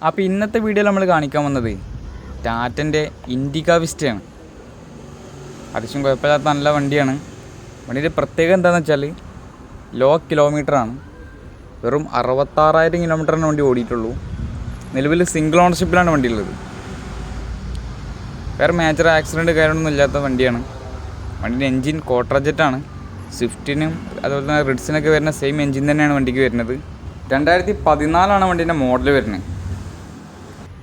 അപ്പോൾ ഇന്നത്തെ വീഡിയോയിൽ നമ്മൾ കാണിക്കാൻ വന്നത് ടാറ്റൻ്റെ ഇൻഡിക വിസ്റ്റയാണ്. അത്യാവശ്യം കുഴപ്പമില്ലാത്ത നല്ല വണ്ടിയാണ്. വണ്ടിയുടെ പ്രത്യേകത എന്താണെന്ന് വെച്ചാൽ ലോ കിലോമീറ്ററാണ്. വെറും 66,000 കിലോമീറ്ററിന് വണ്ടി ഓടിയിട്ടുള്ളൂ. നിലവിൽ സിംഗിൾ ഓണർഷിപ്പിലാണ് വണ്ടി ഉള്ളത്. വേറെ മേജർ ആക്സിഡൻറ്റ് കാര്യമൊന്നും ഇല്ലാത്ത വണ്ടിയാണ്. വണ്ടിൻ്റെ എൻജിൻ കോട്രാജെറ്റാണ്. സ്വിഫ്റ്റിനും അതുപോലെ തന്നെ റിഡ്സിനൊക്കെ വരുന്ന സെയിം എൻജിൻ തന്നെയാണ് വണ്ടിക്ക് വരുന്നത്. 2014 വണ്ടീൻ്റെ മോഡൽ വരുന്നത്.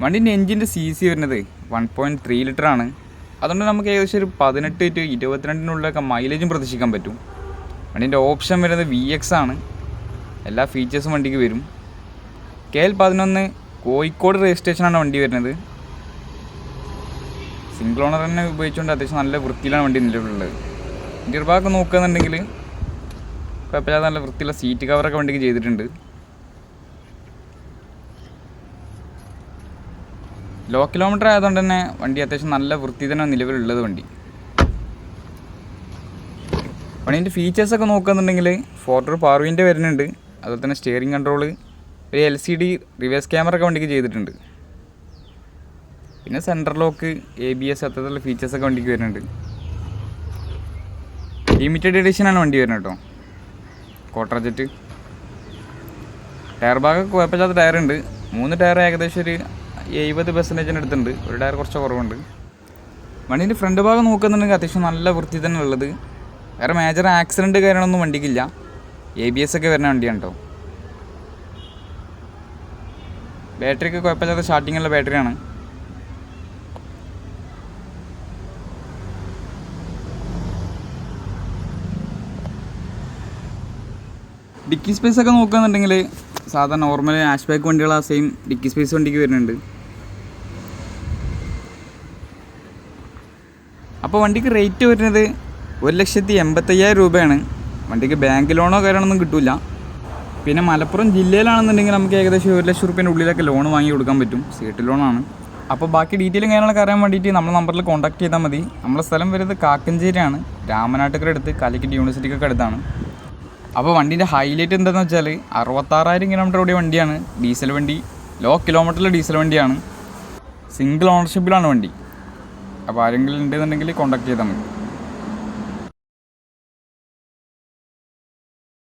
വണ്ടീൻ്റെ എൻജിൻ്റെ CC വരുന്നത് 1.3 ലിറ്ററാണ്. അതുകൊണ്ട് നമുക്ക് ഏകദേശം ഒരു 18 to 22 മൈലേജും പ്രതീക്ഷിക്കാൻ പറ്റും. വണ്ടീൻ്റെ ഓപ്ഷൻ വരുന്നത് VX ആണ്. എല്ലാ ഫീച്ചേഴ്സും വണ്ടിക്ക് വരും. KL11 കോഴിക്കോട് രജിസ്ട്രേഷനാണ് വണ്ടി വരുന്നത്. സിംഗിൾ ഓണർ തന്നെ ഉപയോഗിച്ചുകൊണ്ട് അത്യാവശ്യം നല്ല വൃത്തിയിലാണ് വണ്ടി നിലവിലുള്ളത്. ഇൻ്റീരിയർ ഭാഗമൊക്കെ നോക്കുകയെന്നുണ്ടെങ്കിൽ കുഴപ്പമില്ലാതെ നല്ല വൃത്തിയുള്ള സീറ്റ് കവറൊക്കെ വണ്ടിക്ക് ചെയ്തിട്ടുണ്ട്. ലോ കിലോമീറ്റർ ആയതുകൊണ്ട് തന്നെ വണ്ടി അത്യാവശ്യം നല്ല വൃത്തി തന്നെ നിലവിലുള്ളത് വണ്ടി. വണ്ടീൻ്റെ ഫീച്ചേഴ്സൊക്കെ നോക്കുകയെന്നുണ്ടെങ്കിൽ 4 പവർ വിൻഡോ വരുന്നുണ്ട്. അതുപോലെ തന്നെ സ്റ്റിയറിംഗ് കൺട്രോൾ, ഒരു LCD റിവേഴ്സ് ക്യാമറ ഒക്കെ വണ്ടിക്ക് ചെയ്തിട്ടുണ്ട്. പിന്നെ സെൻട്രൽ ലോക്ക്, ABS അത്തരത്തിലുള്ള ഫീച്ചേഴ്സൊക്കെ വണ്ടിക്ക് വരുന്നുണ്ട്. ലിമിറ്റഡ് എഡിഷനാണ് വണ്ടി വരുന്നത് കേട്ടോ, കോട്രാജെറ്റ്. ടയർ ഭാഗമൊക്കെ കുഴപ്പമില്ലാത്ത ടയറുണ്ട്. 3 ടയർ ഏകദേശം ഒരു 70% അടുത്തുണ്ട്. ഒരു ടയർ കുറച്ച് കുറവുണ്ട്. വണ്ടീൻ്റെ ഫ്രണ്ട് ഭാഗം നോക്കുന്നുണ്ടെങ്കിൽ അത്യാവശ്യം നല്ല വൃത്തി തന്നെ ഉള്ളത്. വേറെ മേജർ ആക്സിഡൻറ്റ് കാര്യങ്ങളൊന്നും വണ്ടിക്കില്ല. ABS ഒക്കെ വരുന്ന വണ്ടിയാണ് കേട്ടോ. ബാറ്ററിക്ക് കുഴപ്പമില്ലാത്ത സ്റ്റാർട്ടിങ്ങുള്ള ബാറ്ററിയാണ്. ഡിക്കി സ്പേസ് ഒക്കെ നോക്കുകയെന്നുണ്ടെങ്കിൽ സാധാരണ നോർമൽ ഹാഷ് ബാക്ക് വണ്ടികൾ ആ സെയിം ഡിക്കി സ്പേസ് വണ്ടിക്ക് വരുന്നുണ്ട്. അപ്പോൾ വണ്ടിക്ക് റേറ്റ് വരുന്നത് 1,85,000 രൂപയാണ്. വണ്ടിക്ക് ബാങ്ക് ലോണോ കാര്യങ്ങളൊന്നും കിട്ടില്ല. പിന്നെ മലപ്പുറം ജില്ലയിലാണെന്നുണ്ടെങ്കിൽ നമുക്ക് ഏകദേശം 1 ലക്ഷം രൂപേൻ്റെ ഉള്ളിലൊക്കെ ലോൺ വാങ്ങി കൊടുക്കാൻ പറ്റും. സീറ്റ് ലോണാണ്. അപ്പോൾ ബാക്കി ഡീറ്റെയിലും കാര്യങ്ങളൊക്കെ അറിയാൻ വേണ്ടിയിട്ട് നമ്മുടെ നമ്പറിൽ കോൺടാക്ട് ചെയ്താൽ മതി. നമ്മുടെ സ്ഥലം വരുന്നത് കാക്കഞ്ചേരിയാണ്. രാമനാട്ടുകര അടുത്ത് കാലിക്കറ്റ് യൂണിവേഴ്സിറ്റിക്കൊക്കെ അടുത്താണ്. അപ്പോൾ വണ്ടീൻ്റെ ഹൈലൈറ്റ് എന്താണെന്ന് വെച്ചാൽ 66,000 കിലോമീറ്റർ ഓടിയ വണ്ടിയാണ്. ഡീസൽ വണ്ടി, ലോ കിലോമീറ്ററിൽ ഡീസൽ വണ്ടിയാണ്. സിംഗിൾ ഓണർഷിപ്പിലാണ് വണ്ടി. അപ്പോൾ ആരെങ്കിലും ഉണ്ടെന്നുണ്ടെങ്കിൽ കോൺടാക്ട് ചെയ്താൽ മതി.